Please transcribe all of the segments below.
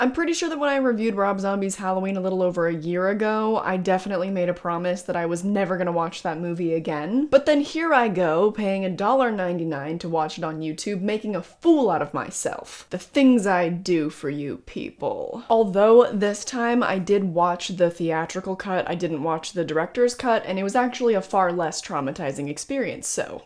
I'm pretty sure that when I reviewed Rob Zombie's Halloween a little over a year ago, I definitely made a promise that I was never gonna watch that movie again. But then here I go, paying $1.99 to watch it on YouTube, making a fool out of myself. The things I do for you people. Although this time I did watch the theatrical cut, I didn't watch the director's cut, and it was actually a far less traumatizing experience, so.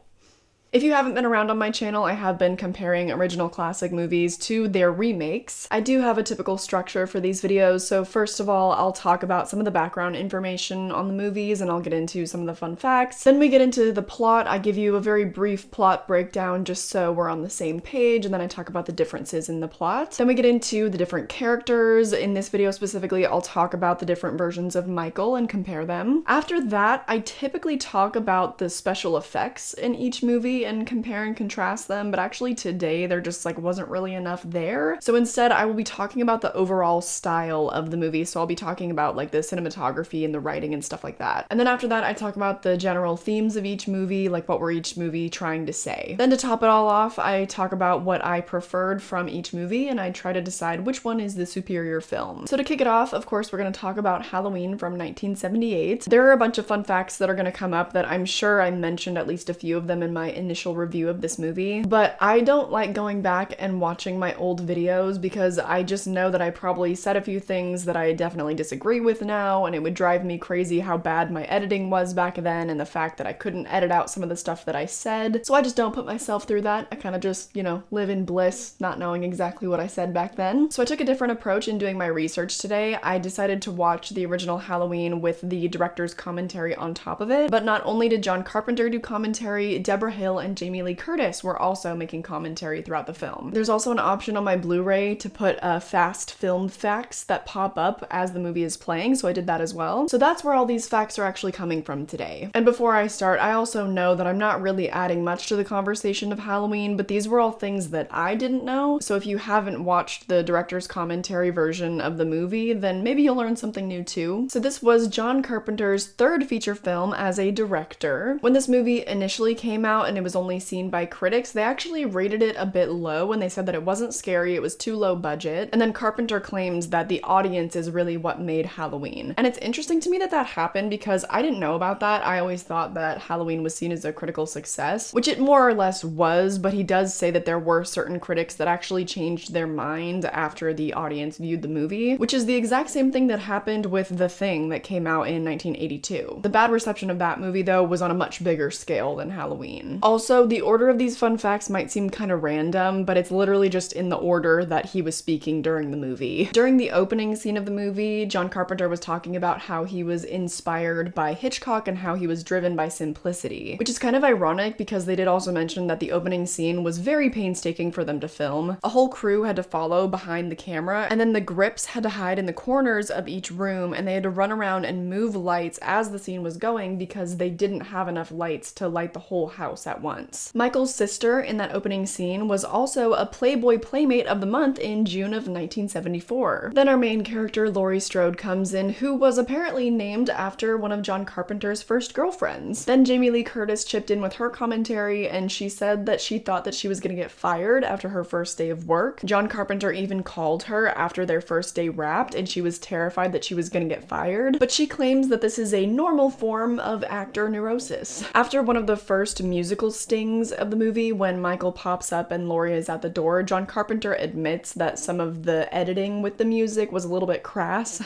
If you haven't been around on my channel, I have been comparing original classic movies to their remakes. I do have a typical structure for these videos, so first of all, I'll talk about some of the background information on the movies and I'll get into some of the fun facts. Then we get into the plot. I give you a very brief plot breakdown just so we're on the same page, and then I talk about the differences in the plot. Then we get into the different characters. In this video specifically, I'll talk about the different versions of Michael and compare them. After that, I typically talk about the special effects in each movie and compare and contrast them, but actually today there just like wasn't really enough there. So instead I will be talking about the overall style of the movie. So I'll be talking about like the cinematography and the writing and stuff like that. And then after that I talk about the general themes of each movie, like what were each movie trying to say. Then to top it all off, I talk about what I preferred from each movie and I try to decide which one is the superior film. So to kick it off, of course, we're going to talk about Halloween from 1978. There are a bunch of fun facts that are going to come up that I'm sure I mentioned at least a few of them in my initial review of this movie, but I don't like going back and watching my old videos because I just know that I probably said a few things that I definitely disagree with now, and it would drive me crazy how bad my editing was back then and the fact that I couldn't edit out some of the stuff that I said. So I just don't put myself through that. I kind of just, you know, live in bliss, not knowing exactly what I said back then. So I took a different approach in doing my research today. I decided to watch the original Halloween with the director's commentary on top of it, but not only did John Carpenter do commentary, Deborah Hill and Jamie Lee Curtis were also making commentary throughout the film. There's also an option on my Blu-ray to put fast film facts that pop up as the movie is playing, so I did that as well. So that's where all these facts are actually coming from today. And before I start, I also know that I'm not really adding much to the conversation of Halloween, but these were all things that I didn't know. So if you haven't watched the director's commentary version of the movie, then maybe you'll learn something new too. So this was John Carpenter's third feature film as a director. When this movie initially came out and it was only seen by critics, they actually rated it a bit low and they said that it wasn't scary, it was too low budget. And then Carpenter claims that the audience is really what made Halloween. And it's interesting to me that that happened because I didn't know about that. I always thought that Halloween was seen as a critical success, which it more or less was, but he does say that there were certain critics that actually changed their mind after the audience viewed the movie, which is the exact same thing that happened with The Thing that came out in 1982. The bad reception of that movie though was on a much bigger scale than Halloween. Also, the order of these fun facts might seem kind of random, but it's literally just in the order that he was speaking during the movie. During the opening scene of the movie, John Carpenter was talking about how he was inspired by Hitchcock and how he was driven by simplicity, which is kind of ironic because they did also mention that the opening scene was very painstaking for them to film. A whole crew had to follow behind the camera, and then the grips had to hide in the corners of each room, and they had to run around and move lights as the scene was going because they didn't have enough lights to light the whole house at once. Michael's sister in that opening scene was also a Playboy Playmate of the Month in June of 1974. Then our main character, Laurie Strode, comes in, who was apparently named after one of John Carpenter's first girlfriends. Then Jamie Lee Curtis chipped in with her commentary, and she said that she thought that she was gonna get fired after her first day of work. John Carpenter even called her after their first day wrapped, and she was terrified that she was gonna get fired, but she claims that this is a normal form of actor neurosis. After one of the first musical stings of the movie, when Michael pops up and Laurie is at the door, John Carpenter admits that some of the editing with the music was a little bit crass.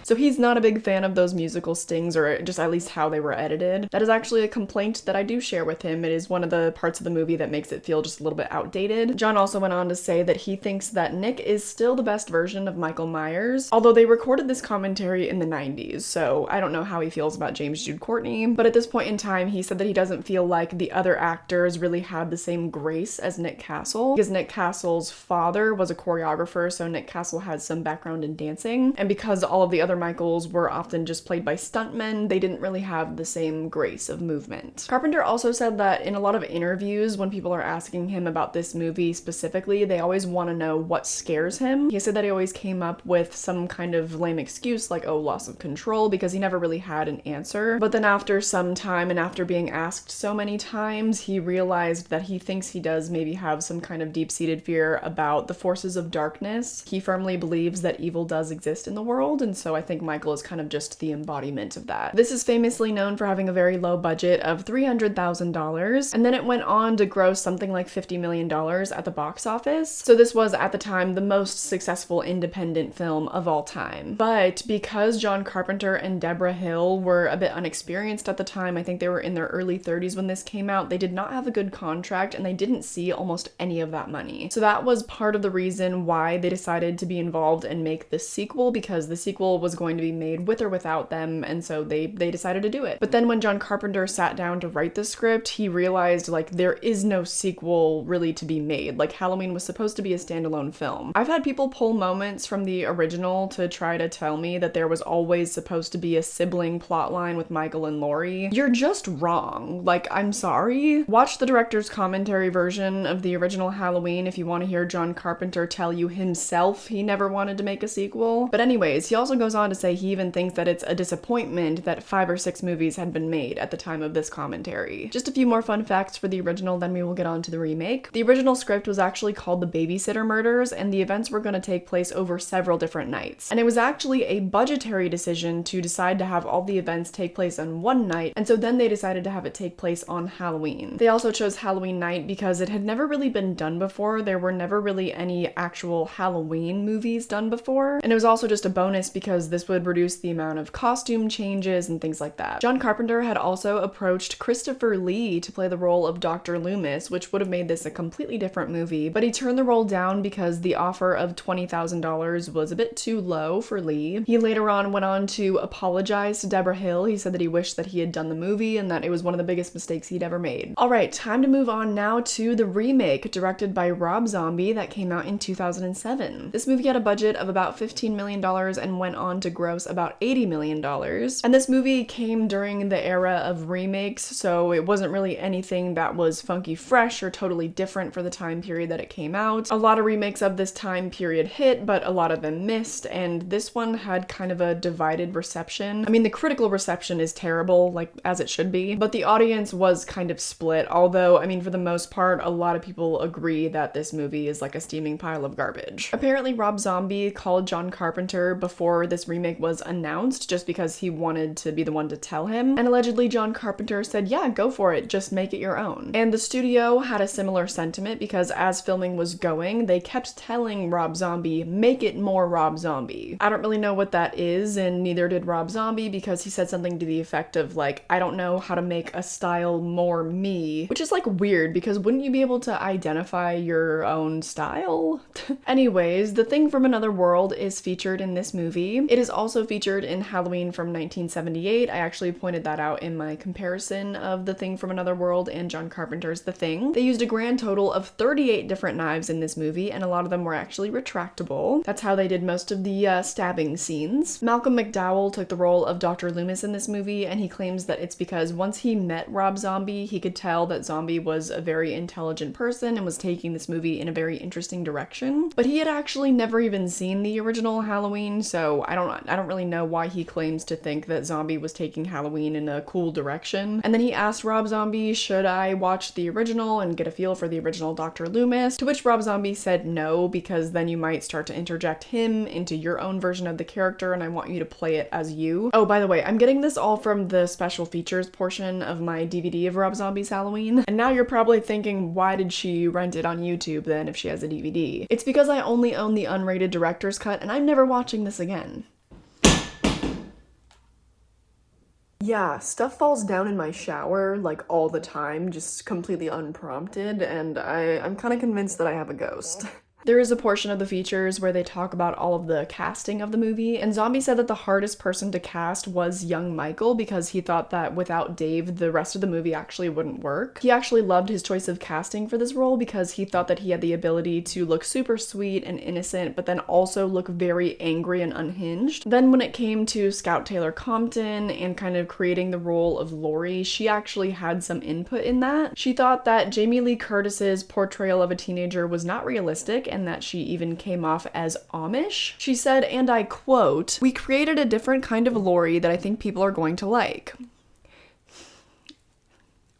So he's not a big fan of those musical stings, or just at least how they were edited. That is actually a complaint that I do share with him. It is one of the parts of the movie that makes it feel just a little bit outdated. John also went on to say that he thinks that Nick is still the best version of Michael Myers, although they recorded this commentary in the 90s, so I don't know how he feels about James Jude Courtney, but at this point in time he said that he doesn't feel like the other actors really had the same grace as Nick Castle, because Nick Castle's father was a choreographer, so Nick Castle has some background in dancing, and because all of the other Michaels were often just played by stuntmen. They didn't really have the same grace of movement. Carpenter also said that in a lot of interviews, when people are asking him about this movie specifically, they always want to know what scares him. He said that he always came up with some kind of lame excuse like, oh, loss of control, because he never really had an answer. But then after some time and after being asked so many times, he realized that he thinks he does maybe have some kind of deep-seated fear about the forces of darkness. He firmly believes that evil does exist in the world, and so I think Michael is kind of just the embodiment of that. This is famously known for having a very low budget of $300,000, and then it went on to gross something like $50 million at the box office. So this was, at the time, the most successful independent film of all time. But because John Carpenter and Deborah Hill were a bit unexperienced at the time, I think they were in their early 30s when this came out, they did not have a good contract and they didn't see almost any of that money. So that was part of the reason why they decided to be involved and make this sequel, because the sequel was going to be made with or without them, and so they decided to do it. But then when John Carpenter sat down to write the script, he realized, like, there is no sequel really to be made. Like, Halloween was supposed to be a standalone film. I've had people pull moments from the original to try to tell me that there was always supposed to be a sibling plotline with Michael and Laurie. You're just wrong. Like, I'm sorry. Watch the director's commentary version of the original Halloween if you want to hear John Carpenter tell you himself he never wanted to make a sequel. But anyways, he also goes on to say he even thinks that it's a disappointment that 5 or 6 movies had been made at the time of this commentary. Just a few more fun facts for the original, then we will get on to the remake. The original script was actually called The Babysitter Murders, and the events were going to take place over several different nights. And it was actually a budgetary decision to decide to have all the events take place on one night, and so then they decided to have it take place on Halloween. They also chose Halloween night because it had never really been done before. There were never really any actual Halloween movies done before, and it was also just a bonus because this would reduce the amount of costume changes and things like that. John Carpenter had also approached Christopher Lee to play the role of Dr. Loomis, which would have made this a completely different movie, but he turned the role down because the offer of $20,000 was a bit too low for Lee. He later on went on to apologize to Deborah Hill. He said that he wished that he had done the movie and that it was one of the biggest mistakes he'd ever made. Alright, time to move on now to the remake, directed by Rob Zombie, that came out in 2007. This movie had a budget of about $15 million and went on to gross about $80 million. And this movie came during the era of remakes, so it wasn't really anything that was funky fresh or totally different for the time period that it came out. A lot of remakes of this time period hit, but a lot of them missed, and this one had kind of a divided reception. I mean, the critical reception is terrible, like, as it should be, but the audience was kind of split, although, I mean, for the most part, a lot of people agree that this movie is like a steaming pile of garbage. Apparently, Rob Zombie called John Carpenter before this remake was announced, just because he wanted to be the one to tell him, and allegedly John Carpenter said, yeah, go for it, just make it your own. And the studio had a similar sentiment because as filming was going, they kept telling Rob Zombie, make it more Rob Zombie. I don't really know what that is, and neither did Rob Zombie, because he said something to the effect of, like, I don't know how to make a style more me, which is like weird because wouldn't you be able to identify your own style? Anyways, The Thing from Another World is featured in this movie. It is also featured in Halloween from 1978. I actually pointed that out in my comparison of The Thing from Another World and John Carpenter's The Thing. They used a grand total of 38 different knives in this movie, and a lot of them were actually retractable. That's how they did most of the stabbing scenes. Malcolm McDowell took the role of Dr. Loomis in this movie, and he claims that it's because once he met Rob Zombie, he could tell that Zombie was a very intelligent person and was taking this movie in a very interesting direction. But he had actually never even seen the original Halloween, so I don't really know why he claims to think that Zombie was taking Halloween in a cool direction. And then he asked Rob Zombie, should I watch the original and get a feel for the original Dr. Loomis? To which Rob Zombie said no, because then you might start to interject him into your own version of the character, and I want you to play it as you. Oh, by the way, I'm getting this all from the special features portion of my DVD of Rob Zombie's Halloween. And now you're probably thinking, why did she rent it on YouTube then if she has a DVD? It's because I only own the unrated director's cut, and I'm never watching this again. Yeah, stuff falls down in my shower, like, all the time, just completely unprompted, and I'm kind of convinced that I have a ghost. There is a portion of the features where they talk about all of the casting of the movie, and Zombie said that the hardest person to cast was young Michael because he thought that without Dave, the rest of the movie actually wouldn't work. He actually loved his choice of casting for this role because he thought that he had the ability to look super sweet and innocent, but then also look very angry and unhinged. Then when it came to Scout Taylor Compton and kind of creating the role of Lori, she actually had some input in that. She thought that Jamie Lee Curtis's portrayal of a teenager was not realistic and that she even came off as Amish. She said, and I quote, "We created a different kind of Lori that I think people are going to like."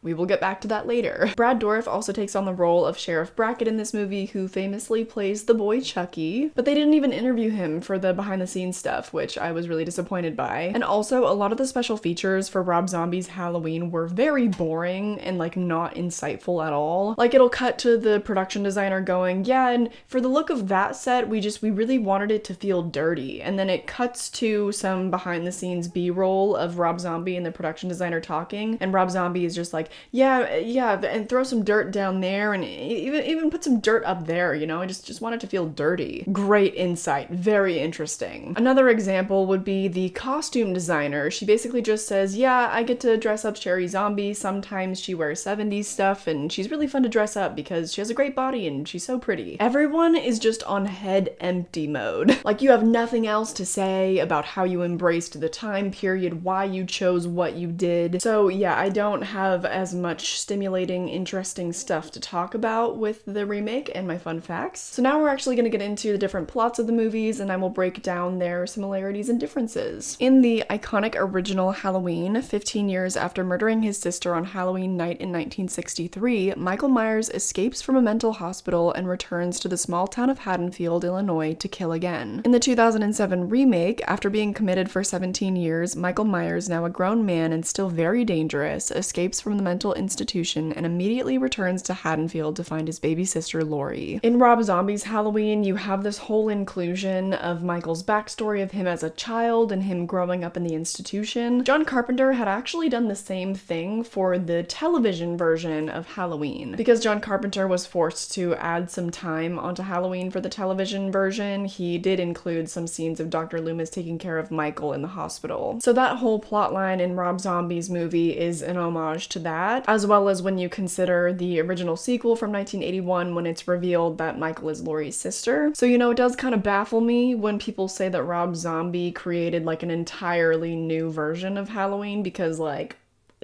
We will get back to that later. Brad Dourif also takes on the role of Sheriff Brackett in this movie, who famously plays the boy Chucky, but they didn't even interview him for the behind-the-scenes stuff, which I was really disappointed by. And also, a lot of the special features for Rob Zombie's Halloween were very boring and like not insightful at all. Like, it'll cut to the production designer going, yeah, and for the look of that set, we really wanted it to feel dirty. And then it cuts to some behind-the-scenes B-roll of Rob Zombie and the production designer talking, and Rob Zombie is just like, yeah, and throw some dirt down there and even put some dirt up there, you know? I just want it to feel dirty. Great insight. Very interesting. Another example would be the costume designer. She basically just says, yeah, I get to dress up Cherry Zombie. Sometimes she wears 70s stuff and she's really fun to dress up because she has a great body and she's so pretty. Everyone is just on head empty mode. Like, you have nothing else to say about how you embraced the time period, why you chose what you did. So yeah, I don't have as much stimulating, interesting stuff to talk about with the remake and my fun facts. So now we're actually going to get into the different plots of the movies, and I will break down their similarities and differences. In the iconic original Halloween, 15 years after murdering his sister on Halloween night in 1963, Michael Myers escapes from a mental hospital and returns to the small town of Haddonfield, Illinois, to kill again. In the 2007 remake, after being committed for 17 years, Michael Myers, now a grown man and still very dangerous, escapes from the mental institution and immediately returns to Haddonfield to find his baby sister Lori. In Rob Zombie's Halloween, you have this whole inclusion of Michael's backstory of him as a child and him growing up in the institution. John Carpenter had actually done the same thing for the television version of Halloween. Because John Carpenter was forced to add some time onto Halloween for the television version, he did include some scenes of Dr. Loomis taking care of Michael in the hospital. So that whole plotline in Rob Zombie's movie is an homage to that, as well as when you consider the original sequel from 1981 when it's revealed that Michael is Laurie's sister. So, you know, it does kind of baffle me when people say that Rob Zombie created like an entirely new version of Halloween, because like,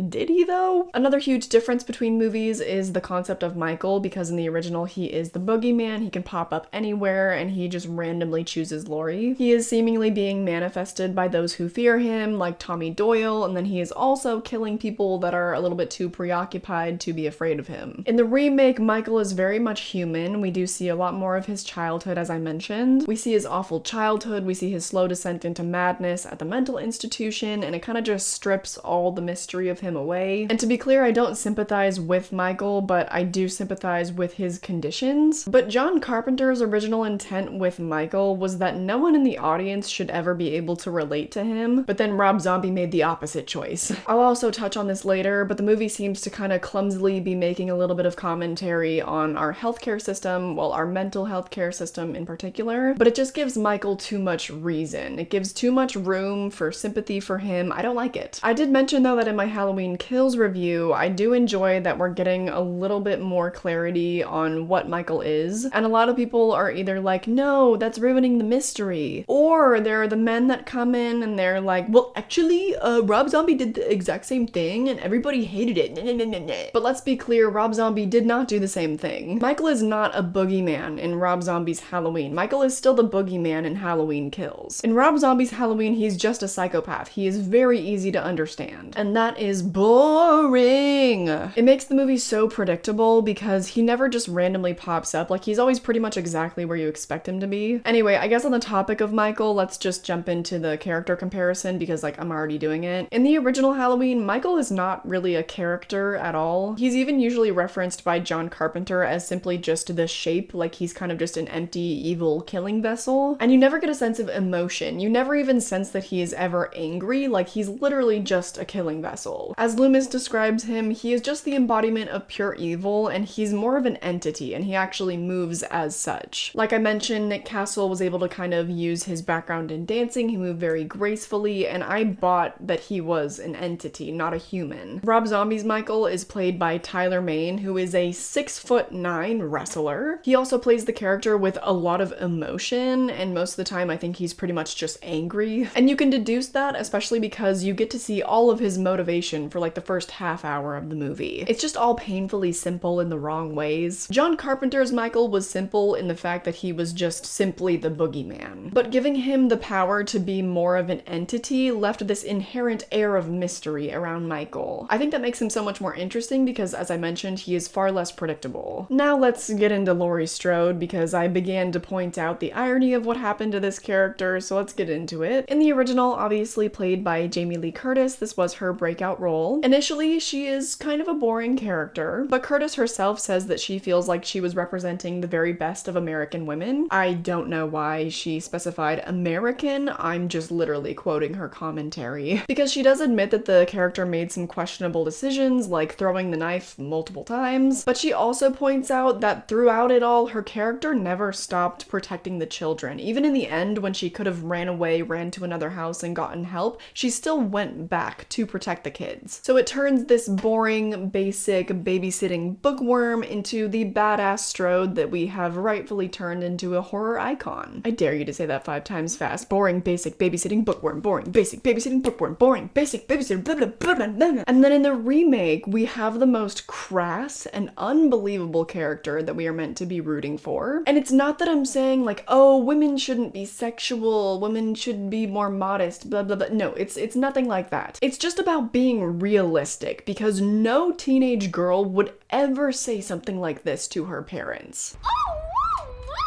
did he though? Another huge difference between movies is the concept of Michael, because in the original he is the boogeyman, he can pop up anywhere, and he just randomly chooses Laurie. He is seemingly being manifested by those who fear him, like Tommy Doyle, and then he is also killing people that are a little bit too preoccupied to be afraid of him. In the remake, Michael is very much human. We do see a lot more of his childhood, as I mentioned. We see his awful childhood, we see his slow descent into madness at the mental institution, and it kind of just strips all the mystery of him away. And to be clear, I don't sympathize with Michael, but I do sympathize with his conditions. But John Carpenter's original intent with Michael was that no one in the audience should ever be able to relate to him, but then Rob Zombie made the opposite choice. I'll also touch on this later, but the movie seems to kind of clumsily be making a little bit of commentary on our healthcare system, well, our mental healthcare system in particular, but it just gives Michael too much reason. It gives too much room for sympathy for him. I don't like it. I did mention though that in my Halloween Kills review, I do enjoy that we're getting a little bit more clarity on what Michael is, and a lot of people are either like, no, that's ruining the mystery, or there are the men that come in and they're like, well, actually, Rob Zombie did the exact same thing and everybody hated it. But let's be clear, Rob Zombie did not do the same thing. Michael is not a boogeyman in Rob Zombie's Halloween. Michael is still the boogeyman in Halloween Kills. In Rob Zombie's Halloween, he's just a psychopath. He is very easy to understand, and that is boring. It makes the movie so predictable because he never just randomly pops up. Like, he's always pretty much exactly where you expect him to be. Anyway, I guess on the topic of Michael, let's just jump into the character comparison because, like, I'm already doing it. In the original Halloween, Michael is not really a character at all. He's even usually referenced by John Carpenter as simply just the shape, like he's kind of just an empty, evil killing vessel. And you never get a sense of emotion. You never even sense that he is ever angry. Like, he's literally just a killing vessel. too. As Loomis describes him, he is just the embodiment of pure evil, and he's more of an entity, and he actually moves as such. Like I mentioned, Nick Castle was able to kind of use his background in dancing. He moved very gracefully, and I bought that he was an entity, not a human. Rob Zombie's Michael is played by Tyler Mane, who is a 6'9" wrestler. He also plays the character with a lot of emotion, and most of the time I think he's pretty much just angry. And you can deduce that, especially because you get to see all of his motivation for like the first half hour of the movie. It's just all painfully simple in the wrong ways. John Carpenter's Michael was simple in the fact that he was just simply the boogeyman. But giving him the power to be more of an entity left this inherent air of mystery around Michael. I think that makes him so much more interesting because, as I mentioned, he is far less predictable. Now let's get into Laurie Strode, because I began to point out the irony of what happened to this character, so let's get into it. In the original, obviously played by Jamie Lee Curtis, this was her breakout role. Initially, she is kind of a boring character, but Curtis herself says that she feels like she was representing the very best of American women. I don't know why she specified American, I'm just literally quoting her commentary. Because she does admit that the character made some questionable decisions, like throwing the knife multiple times, but she also points out that throughout it all, her character never stopped protecting the children. Even in the end, when she could have ran away, ran to another house and gotten help, she still went back to protect the kids. So it turns this boring, basic, babysitting bookworm into the badass Strode that we have rightfully turned into a horror icon. I dare you to say that 5 times fast. Boring, basic, babysitting bookworm. Boring, basic, babysitting bookworm. Boring, basic, babysitting blah, blah, blah, blah, blah. And then in the remake, we have the most crass and unbelievable character that we are meant to be rooting for. And it's not that I'm saying like, oh, women shouldn't be sexual, women should be more modest, blah, blah, blah. No, it's nothing like that. It's just about being realistic, because no teenage girl would ever say something like this to her parents.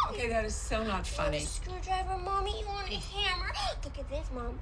Okay, that is so not funny. Screwdriver, Mommy, you want a hammer? Look at this, Mom.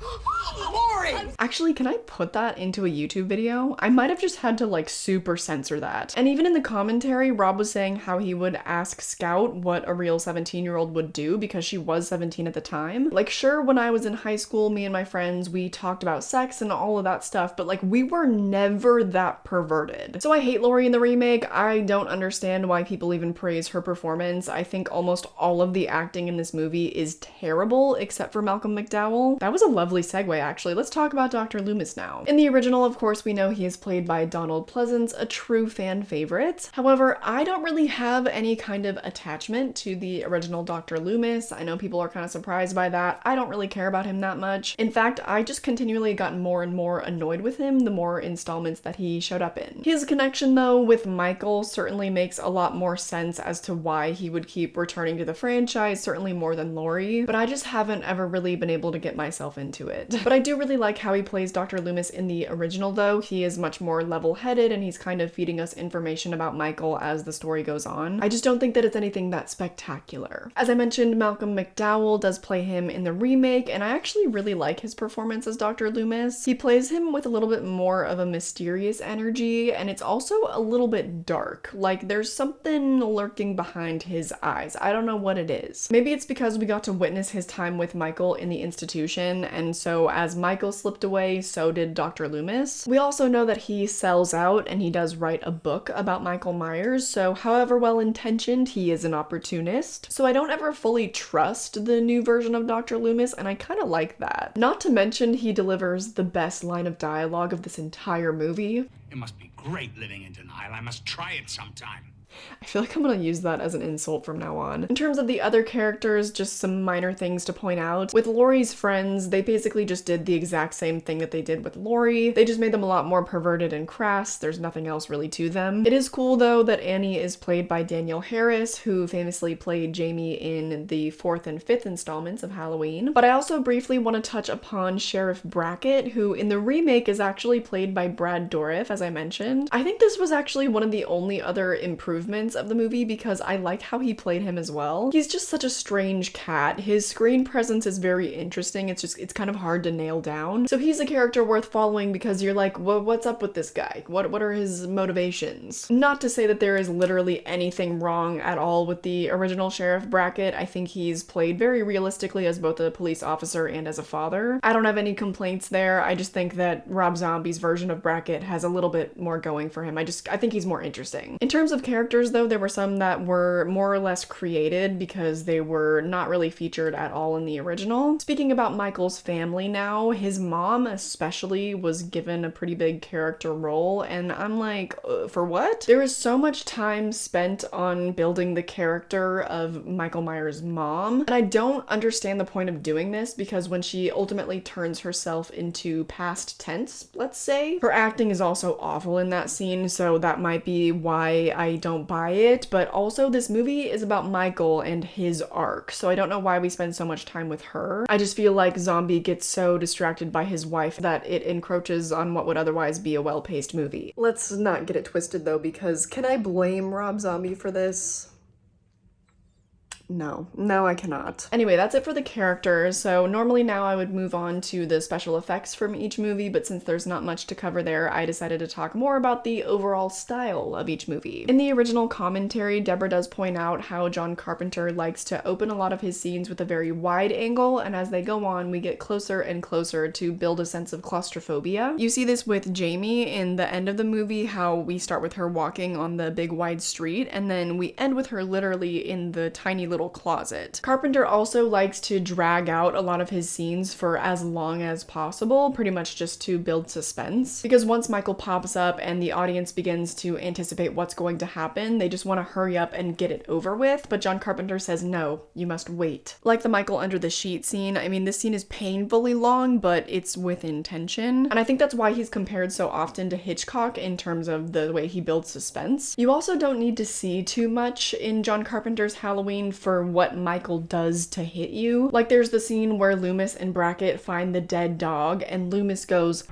Boring! Actually, can I put that into a YouTube video? I might have just had to like super censor that. And even in the commentary, Rob was saying how he would ask Scout what a real 17-year-old would do, because she was 17 at the time. Like, sure, when I was in high school, me and my friends, we talked about sex and all of that stuff, but like, we were never that perverted. So I hate Laurie in the remake. I don't understand why people even praise her performance. I think almost all of the acting in this movie is terrible, except for Malcolm McDowell. That was a lovely segue, actually. Let's talk about Dr. Loomis now. In the original, of course, we know he is played by Donald Pleasance, a true fan favorite. However, I don't really have any kind of attachment to the original Dr. Loomis. I know people are kind of surprised by that. I don't really care about him that much. In fact, I just continually got more and more annoyed with him the more installments that he showed up in. His connection, though, with Michael certainly makes a lot more sense as to why he would keep returning to the franchise, certainly more than Laurie, but I just haven't ever really been able to get myself into it. But I do really like how he plays Dr. Loomis in the original, though. He is much more level-headed, and he's kind of feeding us information about Michael as the story goes on. I just don't think that it's anything that spectacular. As I mentioned, Malcolm McDowell does play him in the remake, and I actually really like his performance as Dr. Loomis. He plays him with a little bit more of a mysterious energy, and it's also a little bit dark. Like, there's something lurking behind his eyes. I don't know what it is. Maybe it's because we got to witness his time with Michael in the institution, and so as Michael slipped away, so did Dr. Loomis. We also know that he sells out, and he does write a book about Michael Myers, so however well-intentioned, he is an opportunist. So I don't ever fully trust the new version of Dr. Loomis, and I kind of like that. Not to mention, he delivers the best line of dialogue of this entire movie. It must be great living in denial. I must try it sometime. I feel like I'm gonna use that as an insult from now on. In terms of the other characters, just some minor things to point out. With Laurie's friends, they basically just did the exact same thing that they did with Laurie. They just made them a lot more perverted and crass. There's nothing else really to them. It is cool, though, that Annie is played by Danielle Harris, who famously played Jamie in the 4th and 5th installments of Halloween. But I also briefly want to touch upon Sheriff Brackett, who in the remake is actually played by Brad Dourif, as I mentioned. I think this was actually one of the only other improvements improvements of the movie because I liked how he played him as well. He's just such a strange cat. His screen presence is very interesting. It's kind of hard to nail down. So he's a character worth following because you're like, well, what's up with this guy? What are his motivations? Not to say that there is literally anything wrong at all with the original Sheriff Brackett. I think he's played very realistically as both a police officer and as a father. I don't have any complaints there. I just think that Rob Zombie's version of Brackett has a little bit more going for him. I think he's more interesting. In terms of characters though, there were some that were more or less created because they were not really featured at all in the original. Speaking about Michael's family now, his mom especially was given a pretty big character role, and I'm like, for what? There is so much time spent on building the character of Michael Myers' mom, and I don't understand the point of doing this because when she ultimately turns herself into past tense, let's say, her acting is also awful in that scene, so that might be why I don't buy it, but also this movie is about Michael and his arc, so I don't know why we spend so much time with her. I just feel like Zombie gets so distracted by his wife that it encroaches on what would otherwise be a well-paced movie. Let's not get it twisted though, because can I blame Rob Zombie for this? No, I cannot. Anyway, that's it for the characters. So normally now I would move on to the special effects from each movie, but since there's not much to cover there, I decided to talk more about the overall style of each movie. In the original commentary, Deborah does point out how John Carpenter likes to open a lot of his scenes with a very wide angle, and as they go on, we get closer and closer to build a sense of claustrophobia. You see this with Jamie in the end of the movie, how we start with her walking on the big wide street, and then we end with her literally in the tiny little closet. Carpenter also likes to drag out a lot of his scenes for as long as possible, pretty much just to build suspense. Because once Michael pops up and the audience begins to anticipate what's going to happen, they just want to hurry up and get it over with, but John Carpenter says, no, you must wait. Like the Michael under the sheet scene, I mean, this scene is painfully long, but it's with intention, and I think that's why he's compared so often to Hitchcock in terms of the way he builds suspense. You also don't need to see too much in John Carpenter's Halloween for what Michael does to hit you. Like there's the scene where Loomis and Brackett find the dead dog and Loomis goes,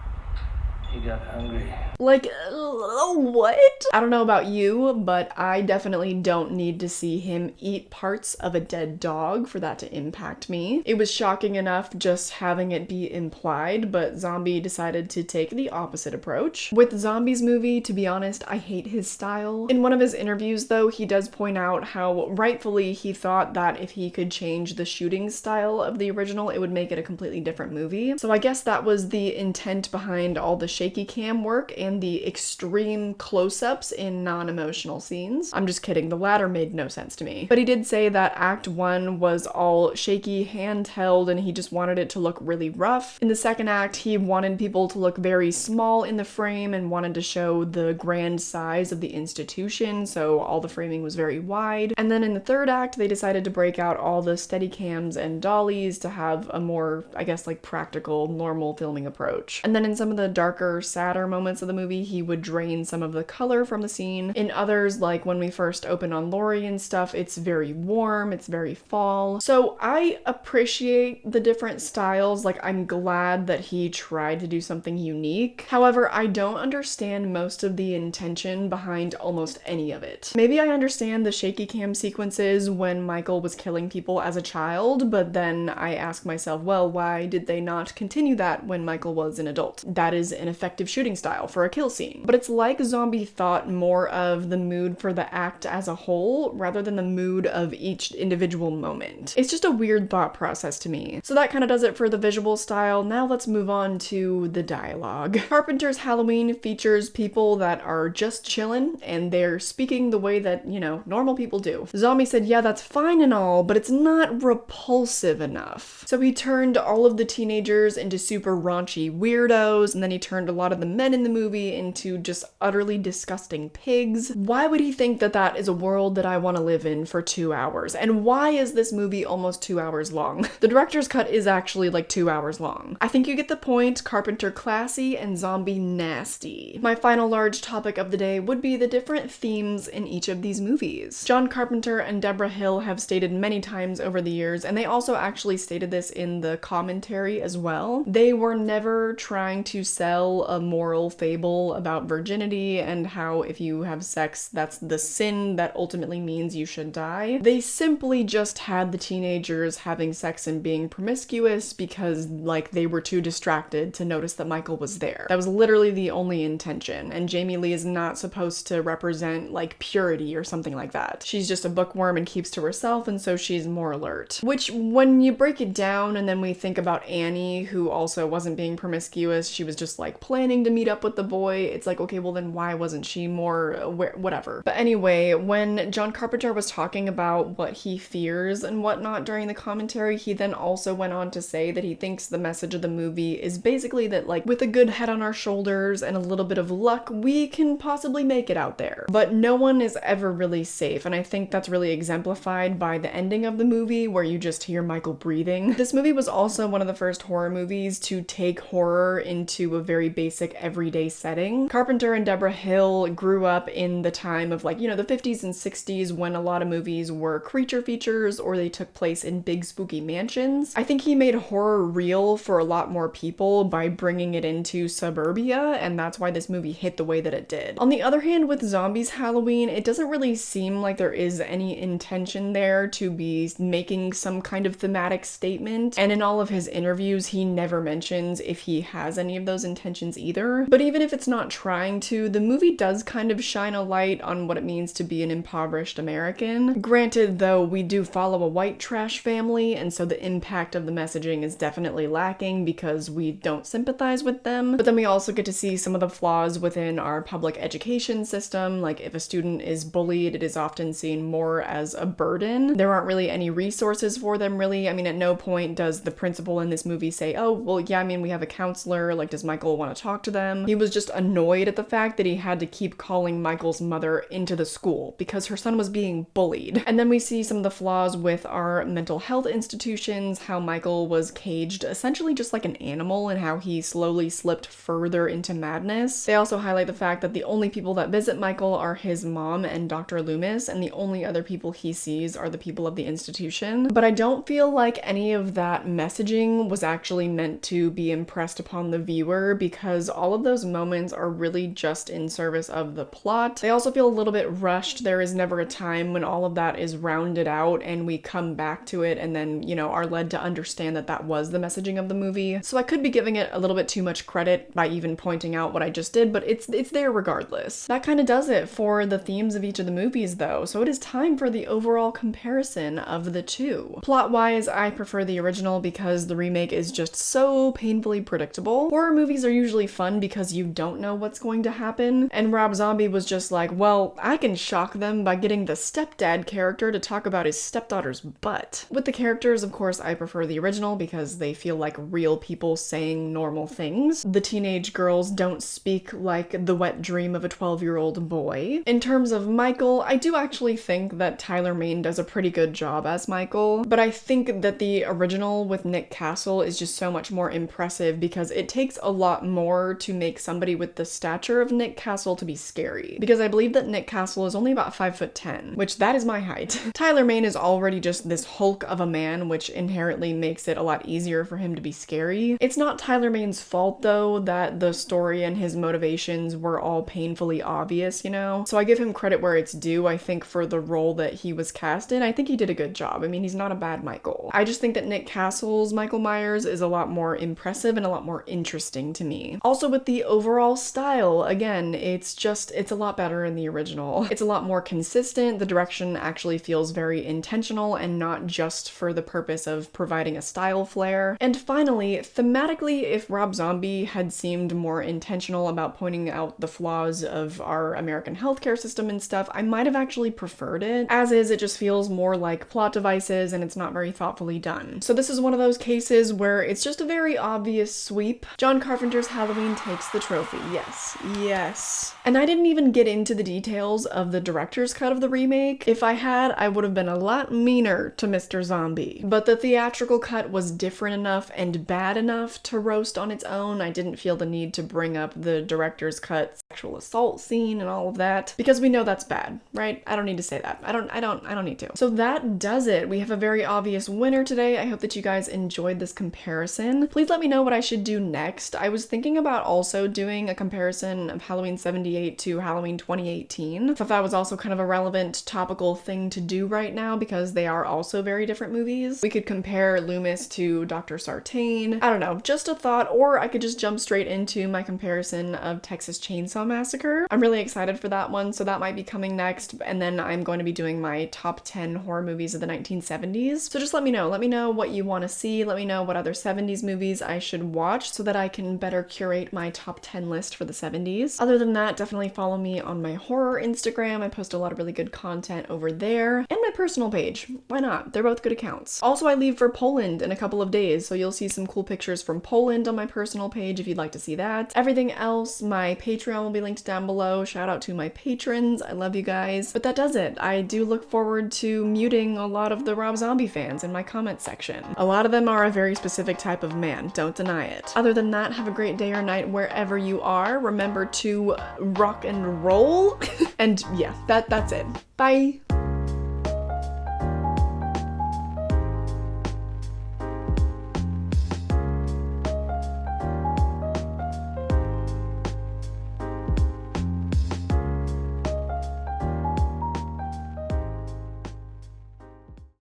"He got hungry." Like, what? I don't know about you, but I definitely don't need to see him eat parts of a dead dog for that to impact me. It was shocking enough just having it be implied, but Zombie decided to take the opposite approach. With Zombie's movie, to be honest, I hate his style. In one of his interviews, though, he does point out how rightfully he thought that if he could change the shooting style of the original, it would make it a completely different movie. So I guess that was the intent behind all the shaky cam work and the extreme close-ups in non-emotional scenes. I'm just kidding, the latter made no sense to me. But he did say that Act 1 was all shaky, handheld, and he just wanted it to look really rough. In the second act, he wanted people to look very small in the frame and wanted to show the grand size of the institution, so all the framing was very wide. And then in the third act, they decided to break out all the steady cams and dollies to have a more, I guess, like practical, normal filming approach. And then in some of the darker, sadder moments of the movie, he would drain some of the color from the scene. In others, like when we first open on Laurie and stuff, it's very warm, it's very fall. So I appreciate the different styles, like I'm glad that he tried to do something unique. However, I don't understand most of the intention behind almost any of it. Maybe I understand the shaky cam sequences when Michael was killing people as a child, but then I ask myself, well, why did they not continue that when Michael was an adult? That is an effective shooting style for a kill scene. But it's like Zombie thought more of the mood for the act as a whole rather than the mood of each individual moment. It's just a weird thought process to me. So that kind of does it for the visual style. Now let's move on to the dialogue. Carpenter's Halloween features people that are just chillin' and they're speaking the way that, you know, normal people do. Zombie said, yeah, that's fine and all, but it's not repulsive enough. So he turned all of the teenagers into super raunchy weirdos, and then he turned a lot of the men in the movie into just utterly disgusting pigs. Why would he think that that is a world that I want to live in for 2 hours? And why is this movie almost 2 hours long? The director's cut is actually like 2 hours long. I think you get the point. Carpenter classy and Zombie nasty. My final large topic of the day would be the different themes in each of these movies. John Carpenter and Deborah Hill have stated many times over the years, and they also actually stated this in the commentary as well. They were never trying to sell a moral fable label about virginity and how if you have sex, that's the sin that ultimately means you should die. They simply just had the teenagers having sex and being promiscuous because, like, they were too distracted to notice that Michael was there. That was literally the only intention, and Jamie Lee is not supposed to represent, like, purity or something like that. She's just a bookworm and keeps to herself, and so she's more alert. Which, when you break it down and then we think about Annie, who also wasn't being promiscuous, she was just, like, planning to meet up with the boy, it's like, okay, well then why wasn't she more aware? Whatever. But anyway, when John Carpenter was talking about what he fears and whatnot during the commentary, he then also went on to say that he thinks the message of the movie is basically that, like, with a good head on our shoulders and a little bit of luck, we can possibly make it out there. But no one is ever really safe, and I think that's really exemplified by the ending of the movie where you just hear Michael breathing. This movie was also one of the first horror movies to take horror into a very basic everyday setting. Carpenter and Deborah Hill grew up in the time of, like, you know, the 50s and 60s when a lot of movies were creature features or they took place in big spooky mansions. I think he made horror real for a lot more people by bringing it into suburbia, and that's why this movie hit the way that it did. On the other hand, with Zombies Halloween, it doesn't really seem like there is any intention there to be making some kind of thematic statement, and in all of his interviews, he never mentions if he has any of those intentions either. But even if it's not trying to, the movie does kind of shine a light on what it means to be an impoverished American. Granted, though, we do follow a white trash family, and so the impact of the messaging is definitely lacking because we don't sympathize with them. But then we also get to see some of the flaws within our public education system. Like, if a student is bullied, it is often seen more as a burden. There aren't really any resources for them, really. I mean, at no point does the principal in this movie say, oh, well, yeah, I mean, we have a counselor, like, does Michael want to talk to them? He was just annoyed at the fact that he had to keep calling Michael's mother into the school because her son was being bullied. And then we see some of the flaws with our mental health institutions, how Michael was caged essentially just like an animal and how he slowly slipped further into madness. They also highlight the fact that the only people that visit Michael are his mom and Dr. Loomis, and the only other people he sees are the people of the institution. But I don't feel like any of that messaging was actually meant to be impressed upon the viewer because all of those moments are really just in service of the plot. They also feel a little bit rushed. There is never a time when all of that is rounded out and we come back to it and then, you know, are led to understand that that was the messaging of the movie. So I could be giving it a little bit too much credit by even pointing out what I just did, but it's there regardless. That kind of does it for the themes of each of the movies though, so it is time for the overall comparison of the two. Plot-wise, I prefer the original because the remake is just so painfully predictable. Horror movies are usually fun because you don't know what's going to happen, and Rob Zombie was just like, well, I can shock them by getting the stepdad character to talk about his stepdaughter's butt. With the characters, of course, I prefer the original because they feel like real people saying normal things. The teenage girls don't speak like the wet dream of a 12-year-old boy. In terms of Michael, I do actually think that Tyler Mane does a pretty good job as Michael, but I think that the original with Nick Castle is just so much more impressive because it takes a lot more to make somebody with the stature of Nick Castle to be scary. Because I believe that Nick Castle is only about 5'10", which that is my height. Tyler Mane is already just this hulk of a man, which inherently makes it a lot easier for him to be scary. It's not Tyler Mane's fault though that the story and his motivations were all painfully obvious, you know? So I give him credit where it's due. I think for the role that he was cast in, I think he did a good job. I mean, he's not a bad Michael. I just think that Nick Castle's Michael Myers is a lot more impressive and a lot more interesting to me. Also with the overall style, again, it's a lot better in the original. It's a lot more consistent. The direction actually feels very intentional and not just for the purpose of providing a style flair. And finally, thematically, if Rob Zombie had seemed more intentional about pointing out the flaws of our American healthcare system and stuff, I might have actually preferred it. As is, it just feels more like plot devices and it's not very thoughtfully done. So this is one of those cases where it's just a very obvious sweep. John Carpenter's Halloween takes the trophy. Yes. Yes. And I didn't even get into the details of the director's cut of the remake. If I had, I would have been a lot meaner to Mr. Zombie. But the theatrical cut was different enough and bad enough to roast on its own. I didn't feel the need to bring up the director's cut sexual assault scene and all of that because we know that's bad, right? I don't need to say that. I don't need to. So that does it. We have a very obvious winner today. I hope that you guys enjoyed this comparison. Please let me know what I should do next. I was thinking about also doing doing a comparison of Halloween 78 to Halloween 2018. I thought that was also kind of a relevant topical thing to do right now because they are also very different movies. We could compare Loomis to Dr. Sartain. I don't know, just a thought, or I could just jump straight into my comparison of Texas Chainsaw Massacre. I'm really excited for that one, so that might be coming next, and then I'm going to be doing my top 10 horror movies of the 1970s. So just let me know what you want to see, let me know what other 70s movies I should watch so that I can better curate my top 10 list for the 70s. Other than that, definitely follow me on my horror Instagram. I post a lot of really good content over there, and my personal page. Why not? They're both good accounts. Also, I leave for Poland in a couple of days, so you'll see some cool pictures from Poland on my personal page if you'd like to see that. Everything else, my Patreon will be linked down below. Shout out to my patrons. I love you guys. But that does it. I do look forward to muting a lot of the Rob Zombie fans in my comment section. A lot of them are a very specific type of man, don't deny it. Other than that, have a great day or night wherever you are. Remember to rock and roll. And yeah, that's it. Bye!